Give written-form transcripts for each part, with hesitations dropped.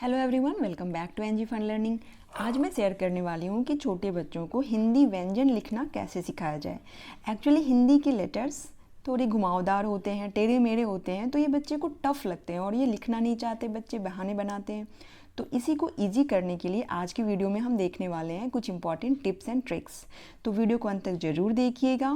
Hello everyone, welcome back to NG fun learning. आज मैं share करने वाली हूँ कि छोटे बच्चों को हिंदी व्यंजन लिखना कैसे सिखाया जाए। एक्चुअली हिंदी के लेटर्स थोड़े घुमावदार होते हैं, टेढ़े मेढ़े होते हैं, तो ये बच्चे को टफ लगते हैं और ये लिखना नहीं चाहते, बच्चे बहाने बनाते हैं। तो इसी को इजी करने के लिए आज की वीडियो में हम देखने वाले हैं कुछ इंपॉर्टेंट टिप्स एंड ट्रिक्स। तो वीडियो को अंत तक ज़रूर देखिएगा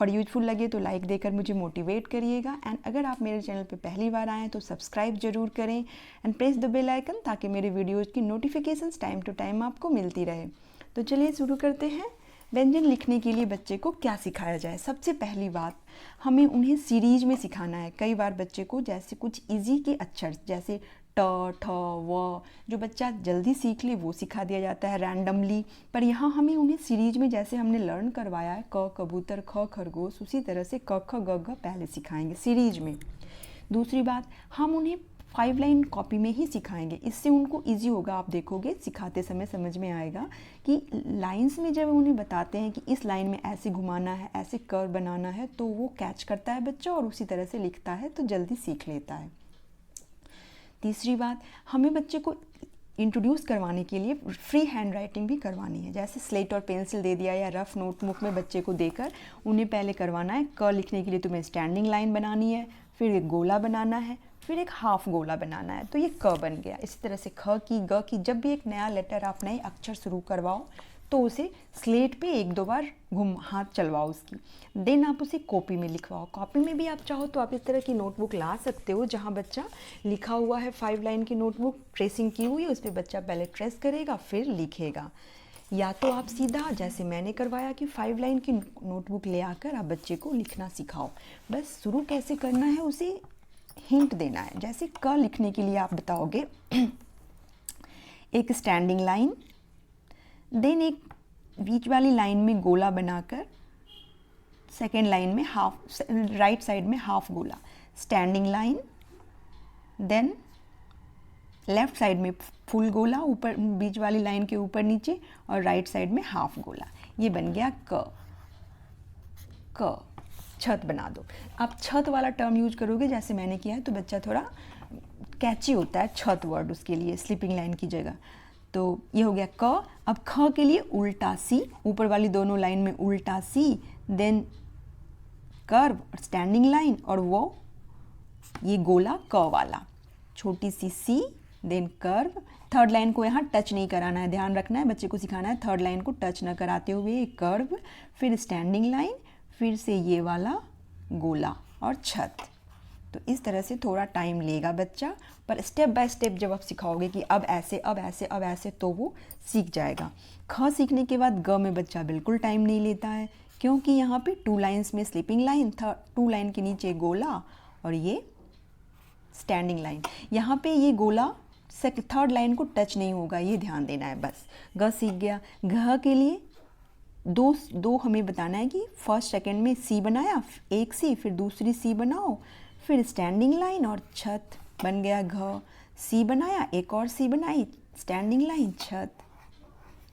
और यूजफुल लगे तो लाइक देकर मुझे मोटिवेट करिएगा। एंड अगर आप मेरे चैनल पे पहली बार आएँ तो सब्सक्राइब जरूर करें and press the bell icon ताकि मेरे वीडियोज़ की नोटिफिकेशंस टाइम टू टाइम आपको मिलती रहे। तो चलिए शुरू करते हैं। व्यंजन लिखने के लिए बच्चे को क्या सिखाया जाए। सबसे पहली बात, हमें उन्हें सीरीज में सिखाना है। कई बार बच्चे को जैसे कुछ इजी के अक्षर जैसे ट, ठ, व जो बच्चा जल्दी सीख ले वो सिखा दिया जाता है रैंडमली, पर यहाँ हमें उन्हें सीरीज में जैसे हमने लर्न करवाया है क कबूतर, ख खरगोश, उसी तरह से क ख ग घ पहले सिखाएंगे सीरीज में। दूसरी बात, हम उन्हें 5 लाइन कॉपी में ही सिखाएंगे। इससे उनको इजी होगा। आप देखोगे सिखाते समय समझ में आएगा कि लाइंस में जब उन्हें बताते हैं कि इस लाइन में ऐसे घुमाना है, ऐसे कर्व बनाना है, तो वो कैच करता है बच्चा और उसी तरह से लिखता है, तो जल्दी सीख लेता है। तीसरी बात, हमें बच्चे को इंट्रोड्यूस करवाने के लिए फ्री हैंड राइटिंग भी करवानी है। जैसे स्लेट और पेंसिल दे दिया या रफ नोटबुक में बच्चे को देकर उन्हें पहले करवाना है क लिखने के लिए तुम्हें स्टैंडिंग लाइन बनानी है, फिर एक गोला बनाना है, फिर एक हाफ गोला बनाना है, तो ये क बन गया। इसी तरह से ख की, ग की, जब भी एक नया लेटर आप नए अक्षर शुरू करवाओ तो उसे स्लेट पे एक दो बार हाथ चलवाओ उसकी, देन आप उसे कॉपी में लिखवाओ। कॉपी में भी आप चाहो तो आप इस तरह की नोटबुक ला सकते हो जहाँ बच्चा लिखा हुआ है 5 लाइन की नोटबुक ट्रेसिंग की हुई है, उस पर बच्चा पहले ट्रेस करेगा फिर लिखेगा। या तो आप सीधा जैसे मैंने करवाया कि 5 लाइन की नोटबुक ले आकर आप बच्चे को लिखना सिखाओ। बस शुरू कैसे करना है उसे हिंट देना है। जैसे क लिखने के लिए आप बताओगे एक स्टैंडिंग लाइन, देन एक बीच वाली लाइन में गोला बनाकर सेकेंड लाइन में हाफ, राइट साइड में हाफ गोला, standing line, then left side में फुल गोला ऊपर बीच वाली लाइन के ऊपर नीचे और राइट साइड में हाफ गोला। ये बन गया क। छत बना दो। आप छत वाला टर्म यूज करोगे जैसे मैंने किया है तो बच्चा थोड़ा कैची होता है छत वर्ड उसके लिए स्लीपिंग लाइन की जगह। तो ये हो गया क। अब ख के लिए उल्टा सी, ऊपर वाली दोनों लाइन में उल्टा सी, देन कर्व स्टैंडिंग लाइन और वो ये गोला क वाला, छोटी सी सी, देन कर्व। थर्ड लाइन को यहाँ टच नहीं कराना है, ध्यान रखना है, बच्चे को सिखाना है थर्ड लाइन को टच न कराते हुए एक कर्व, फिर स्टैंडिंग लाइन, फिर से ये वाला गोला और छत। तो इस तरह से थोड़ा टाइम लेगा बच्चा, पर स्टेप बाय स्टेप जब आप सिखाओगे कि अब ऐसे अब ऐसे अब ऐसे तो वो सीख जाएगा। ख सीखने के बाद ग में बच्चा बिल्कुल टाइम नहीं लेता है, क्योंकि यहाँ पे 2 लाइन्स में स्लीपिंग लाइन, 2 लाइन के नीचे गोला और ये स्टैंडिंग लाइन। यहाँ पे ये गोला थर्ड लाइन को टच नहीं होगा, ये ध्यान देना है बस। ग सीख गया। घ के लिए दो हमें बताना है कि फर्स्ट सेकंड में सी बनाया, एक सी, फिर दूसरी सी बनाओ, फिर स्टैंडिंग लाइन और छत बन गया घ। सी बनाया, एक और सी बनाई, स्टैंडिंग लाइन, छत।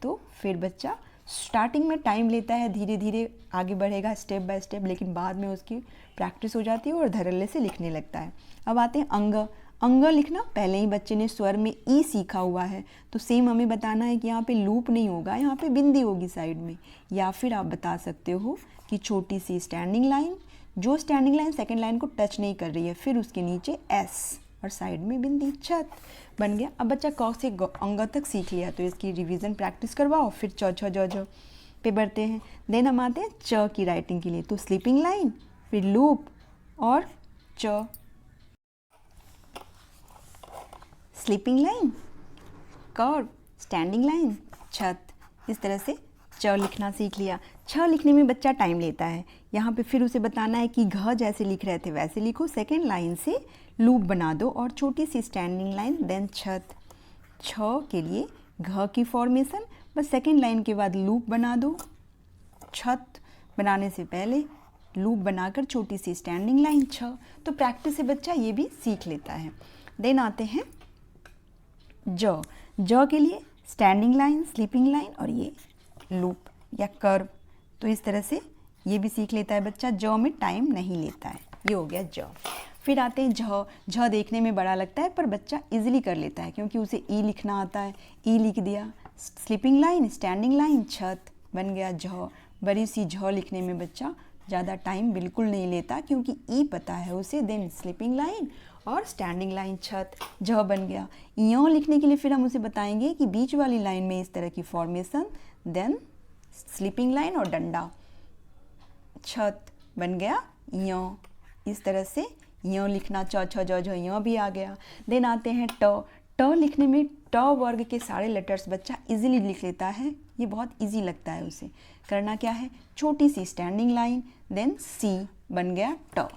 तो फिर बच्चा स्टार्टिंग में टाइम लेता है, धीरे धीरे आगे बढ़ेगा स्टेप बाय स्टेप, लेकिन बाद में उसकी प्रैक्टिस हो जाती है और धड़ल्ले से लिखने लगता है। अब आते हैं अंग। अंग लिखना पहले ही बच्चे ने स्वर में ई सीखा हुआ है, तो सेम हमें बताना है कि यहाँ पे लूप नहीं होगा, यहाँ पे बिंदी होगी साइड में। या फिर आप बता सकते हो कि छोटी सी स्टैंडिंग लाइन, जो स्टैंडिंग लाइन सेकेंड लाइन को टच नहीं कर रही है, फिर उसके नीचे एस और साइड में बिंदी, छत बन गया। अब बच्चा क से अंग तक सीख लिया तो इसकी रिवीजन प्रैक्टिस करवाओ, फिर च छ ज झ पे बढ़ते हैं। देन हम आते हैं च की राइटिंग के लिए, तो स्लीपिंग लाइन, फिर लूप और च, sleeping line, curve, standing line, छत। इस तरह से च लिखना सीख लिया। छ लिखने में बच्चा टाइम लेता है, यहाँ पे फिर उसे बताना है कि घ जैसे लिख रहे थे वैसे लिखो, सेकेंड लाइन से लूप बना दो और छोटी सी स्टैंडिंग लाइन, देन छत। छ के लिए घ की फॉर्मेशन, बस सेकेंड लाइन के बाद लूप बना दो, छत बनाने से पहले लूप बनाकर छोटी सी स्टैंडिंग लाइन, छ। तो प्रैक्टिस से बच्चा ये भी सीख लेता है। देन आते हैं ज। ज के लिए स्टैंडिंग लाइन, स्लीपिंग लाइन और ये लूप या कर्व। तो इस तरह से ये भी सीख लेता है बच्चा, ज में टाइम नहीं लेता है। ये हो गया ज। फिर आते हैं झ। झ देखने में बड़ा लगता है पर बच्चा इजीली कर लेता है क्योंकि उसे ई लिखना आता है, ई लिख दिया। स्लीपिंग लाइन, स्टैंडिंग लाइन, छत, बन गया झ। बड़ी सी झ लिखने में बच्चा ज़्यादा टाइम बिल्कुल नहीं लेता क्योंकि ई पता है उसे। देन स्लीपिंग लाइन और स्टैंडिंग लाइन, छत, झ बन गया। यों लिखने के लिए फिर हम उसे बताएंगे कि बीच वाली लाइन में इस तरह की फॉर्मेशन, देन स्लीपिंग लाइन और डंडा, छत, बन गया यों। इस तरह से यों लिखना, च छ ज झ यों भी आ गया। देन आते हैं ट। ट लिखने में ट वर्ग के सारे लेटर्स बच्चा इजीली लिख लेता है, ये बहुत इजी लगता है उसे। करना क्या है, छोटी सी स्टैंडिंग लाइन, देन सी, बन गया ट।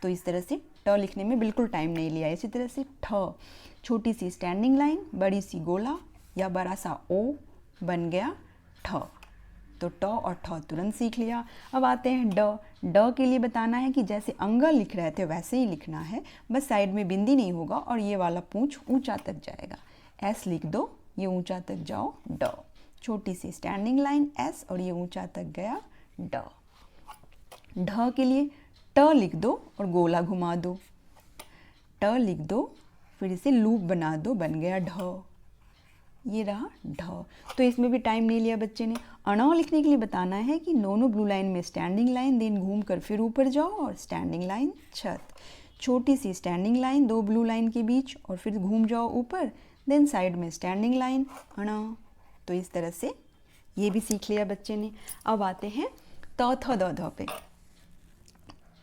तो इस तरह से ट लिखने में बिल्कुल टाइम नहीं लिया। इसी तरह से ठ, छोटी सी स्टैंडिंग लाइन, बड़ी सी गोला या बड़ा सा ओ, बन गया ठ। तो ट और ठ तुरंत सीख लिया। अब आते हैं ड। ड के लिए बताना है कि जैसे अंगा लिख रहे थे वैसे ही लिखना है, बस साइड में बिंदी नहीं होगा और ये वाला पूंछ ऊंचा तक जाएगा। एस लिख दो, ये ऊंचा तक जाओ, ड। छोटी सी स्टैंडिंग लाइन एस और ये ऊंचा तक गया, ड। ढ के लिए ट लिख दो और गोला घुमा दो, ट लिख दो, फिर इसे लूप बना दो, बन गया ढ। ये रहा ढ। तो इसमें भी टाइम नहीं लिया बच्चे ने। अण लिखने के लिए बताना है कि दोनों ब्लू लाइन में स्टैंडिंग लाइन, देन घूम कर फिर ऊपर जाओ और स्टैंडिंग लाइन, छत। छोटी सी स्टैंडिंग लाइन दो ब्लू लाइन के बीच और फिर घूम जाओ ऊपर, देन साइड में स्टैंडिंग लाइन, अण। तो इस तरह से ये भी सीख लिया बच्चे ने। अब आते हैं त थ द ध पे।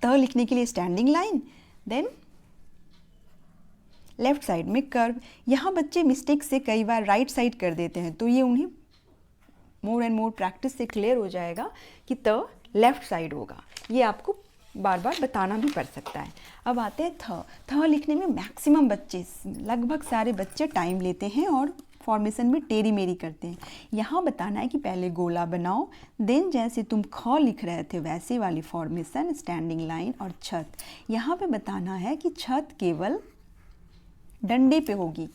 त लिखने के लिए standing line, then left side में कर्व। यहाँ बच्चे मिस्टेक से कई बार राइट साइड कर देते हैं, तो ये उन्हें मोर एंड मोर प्रैक्टिस से क्लियर हो जाएगा कि त लेफ्ट साइड होगा। ये आपको बार बार बताना भी पड़ सकता है। अब आते हैं थ। थ लिखने में मैक्सिमम बच्चे, लगभग सारे बच्चे टाइम लेते हैं और फॉर्मेशन में टेढ़ी मेरी करते हैं। यहाँ बताना है कि पहले गोला बनाओ, देन जैसे तुम ख लिख रहे थे वैसे वाली फॉर्मेशन, स्टैंडिंग लाइन और छत। यहाँ पे बताना है कि छत केवल डंडे पे होगी,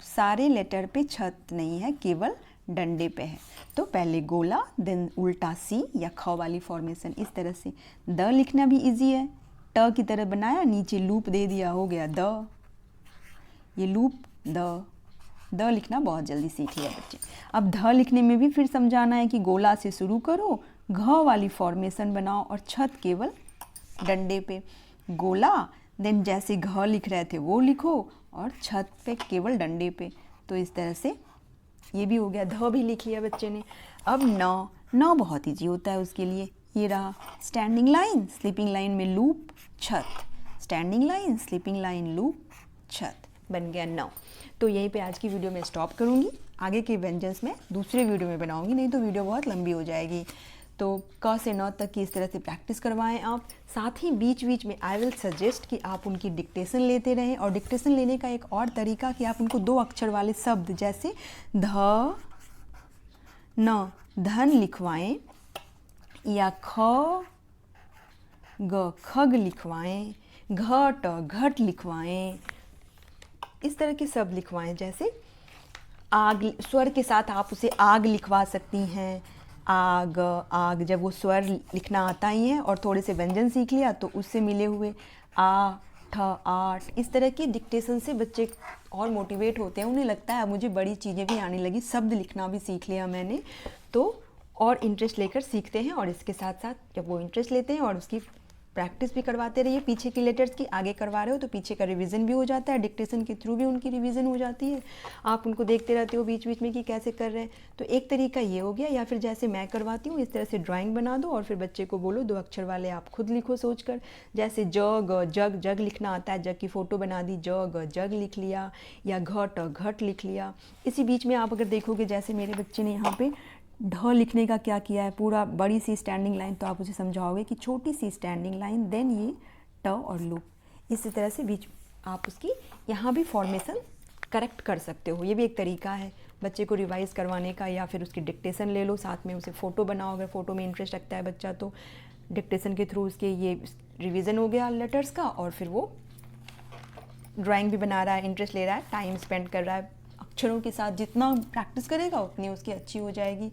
सारे लेटर पे छत नहीं है, केवल डंडे पे है। तो पहले गोला, देन उल्टा सी या ख वाली फॉर्मेशन, इस तरह से। द लिखना भी इजी है, ट की तरह बनाया, नीचे लूप दे दिया, हो गया द। ये लूप द। द लिखना बहुत जल्दी सीख लिया बच्चे। अब ध लिखने में भी फिर समझाना है कि गोला से शुरू करो, घ वाली फॉर्मेशन बनाओ और छत केवल डंडे पे। गोला, देन जैसे घ लिख रहे थे वो लिखो और छत पे केवल डंडे पे। तो इस तरह से ये भी हो गया, ध भी लिख लिया बच्चे ने। अब न। न बहुत ईजी होता है उसके लिए। ये रहा स्टैंडिंग लाइन, स्लीपिंग लाइन में लूप, छत, standing line, sleeping line, loop, छत, बन गया न। तो यहीं पे आज की वीडियो में स्टॉप करूँगी। आगे के व्यंजन्स में दूसरे वीडियो में बनाऊँगी, नहीं तो वीडियो बहुत लंबी हो जाएगी। तो क से न तक की इस तरह से प्रैक्टिस करवाएं आप। साथ ही बीच बीच में आई विल सजेस्ट कि आप उनकी डिक्टेशन लेते रहें। और डिक्टेशन लेने का एक और तरीका कि आप उनको 2 अक्षर वाले शब्द जैसे ध न, धन लिखवाएं, या ख ग, खग लिखवाएं, घट घट लिखवाएं, इस तरह के शब्द लिखवाएं। जैसे आग, स्वर के साथ आप उसे आग लिखवा सकती हैं, आग, आग। जब वो स्वर लिखना आता ही है और थोड़े से व्यंजन सीख लिया तो उससे मिले हुए आ, ठ, आठ, इस तरह के डिक्टेशन से बच्चे और मोटिवेट होते हैं। उन्हें लगता है मुझे बड़ी चीज़ें भी आने लगी, शब्द लिखना भी सीख लिया मैंने, तो और इंटरेस्ट लेकर सीखते हैं। और इसके साथ साथ जब वो इंटरेस्ट लेते हैं और उसकी प्रैक्टिस भी करवाते रहिए, पीछे की लेटर्स की आगे करवा रहे हो तो पीछे का रिवीजन भी हो जाता है, डिक्टेशन के थ्रू भी उनकी रिवीजन हो जाती है। आप उनको देखते रहते हो बीच बीच में कि कैसे कर रहे हैं। तो एक तरीका ये हो गया, या फिर जैसे मैं करवाती हूँ इस तरह से ड्राइंग बना दो और फिर बच्चे को बोलो 2 अक्षर वाले आप खुद लिखो सोचकर। जैसे ज ग, जग, जग लिखना आता है, जग की फ़ोटो बना दी, ज ग जग लिख लिया, या घट घट लिख लिया। इसी बीच में आप अगर देखोगे जैसे मेरे बच्चे ने यहाँ पे ढ लिखने का क्या किया है, पूरा बड़ी सी स्टैंडिंग लाइन, तो आप उसे समझाओगे कि छोटी सी स्टैंडिंग लाइन, देन ये ट और लूप। इसी तरह से बीच आप उसकी यहाँ भी फॉर्मेशन करेक्ट कर सकते हो। ये भी एक तरीका है बच्चे को रिवाइज़ करवाने का। या फिर उसकी डिक्टेशन ले लो, साथ में उसे फ़ोटो बनाओ, अगर फ़ोटो में इंटरेस्ट रखता है बच्चा तो डिक्टेशन के थ्रू उसके ये रिवीजन हो गया लेटर्स का, और फिर वो ड्राइंग भी बना रहा है, इंटरेस्ट ले रहा है, टाइम स्पेंड कर रहा है अक्षरों के साथ। जितना प्रैक्टिस करेगा उतनी उसकी अच्छी हो जाएगी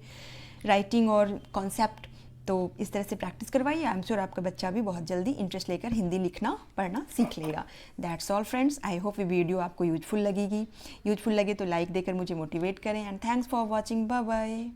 राइटिंग और कॉन्सेप्ट। तो इस तरह से प्रैक्टिस करवाइए, आई एम श्योर आपका बच्चा भी बहुत जल्दी इंटरेस्ट लेकर हिंदी लिखना पढ़ना सीख लेगा। That's all friends, I hope ये वीडियो आपको यूजफुल लगेगी। यूजफुल लगे तो लाइक देकर मुझे मोटिवेट करें and thanks for watching, bye bye.